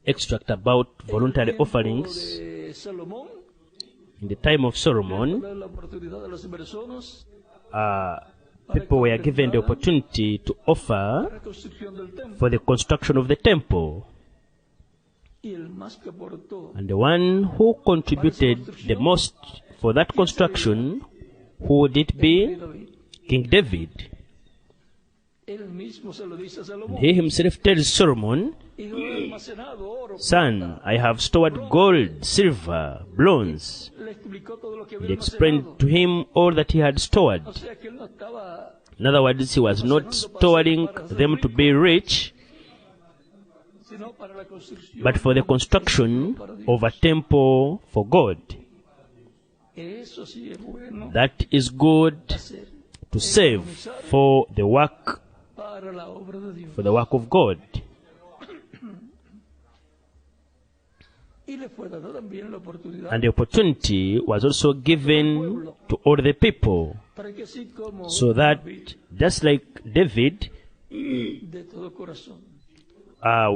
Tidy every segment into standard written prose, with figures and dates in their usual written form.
extract about voluntary offerings. In the time of Solomon, people were given the opportunity to offer for the construction of the temple. And the one who contributed the most for that construction, who would it be? King David. And he himself tells Solomon, "Son, I have stored gold, silver, bronze." He explained to him all that he had stored. In other words, he was not storing them to be rich, but for the construction of a temple for God. That is good to save for the work of God. And the opportunity was also given to all the people, so that just like David,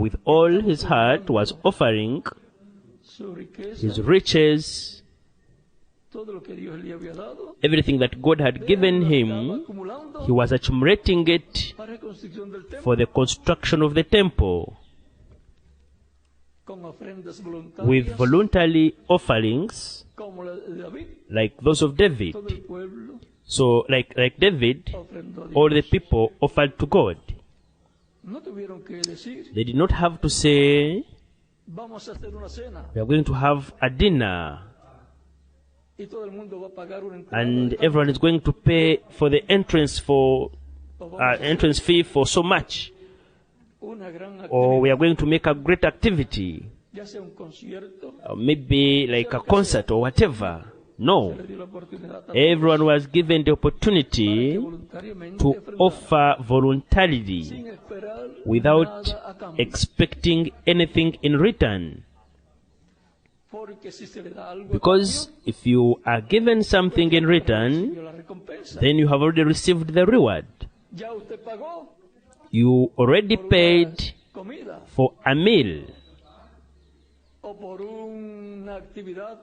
with all his heart was offering his riches, everything that God had given him, he was accumulating it for the construction of the temple. With voluntary offerings like those of David. So like David, all the people offered to God. They did not have to say, "We are going to have a dinner and everyone is going to pay for the entrance fee for so much," or "We are going to make a great activity," maybe like a concert or whatever. No. Everyone was given the opportunity to offer voluntarily without expecting anything in return. Because if you are given something in return, then you have already received the reward. You already paid for a meal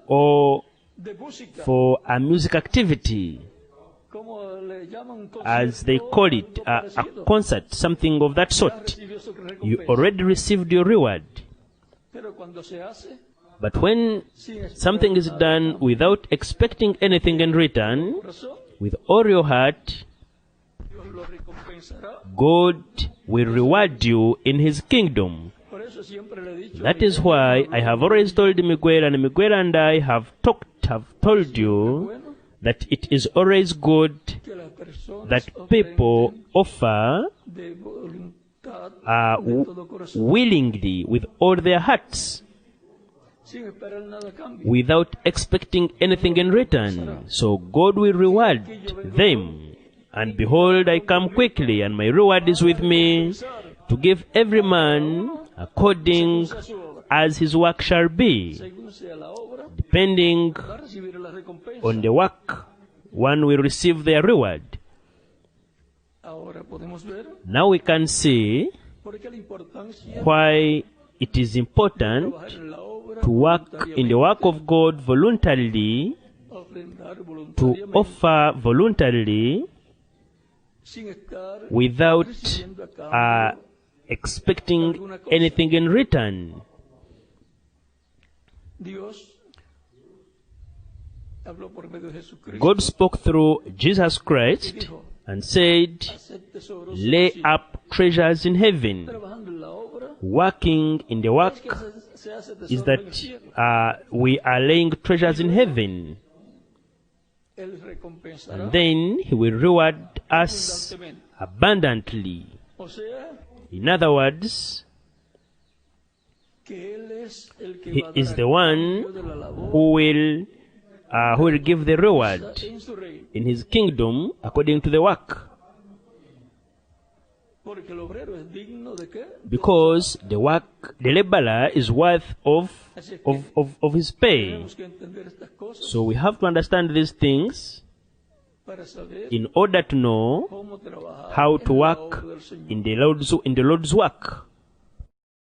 or for a music activity, as they call it, a concert, something of that sort. You already received your reward. But when something is done without expecting anything in return, with all your heart, God will reward you in His kingdom. That is why I have always told Miguel, and Miguel and I have told you that it is always good that people offer willingly with all their hearts, without expecting anything in return. So God will reward them. And behold, I come quickly, and my reward is with me, to give every man according as his work shall be. Depending on the work, one will receive their reward. Now we can see why it is important to work in the work of God voluntarily, to offer voluntarily, without expecting anything in return. God spoke through Jesus Christ and said, "Lay up treasures in heaven." Working in the work is that we are laying treasures in heaven. And then He will reward us abundantly. In other words, He is the one who will give the reward in His kingdom according to the work. Because the laborer is worth of his pay. So we have to understand these things in order to know how to work in the Lord's work.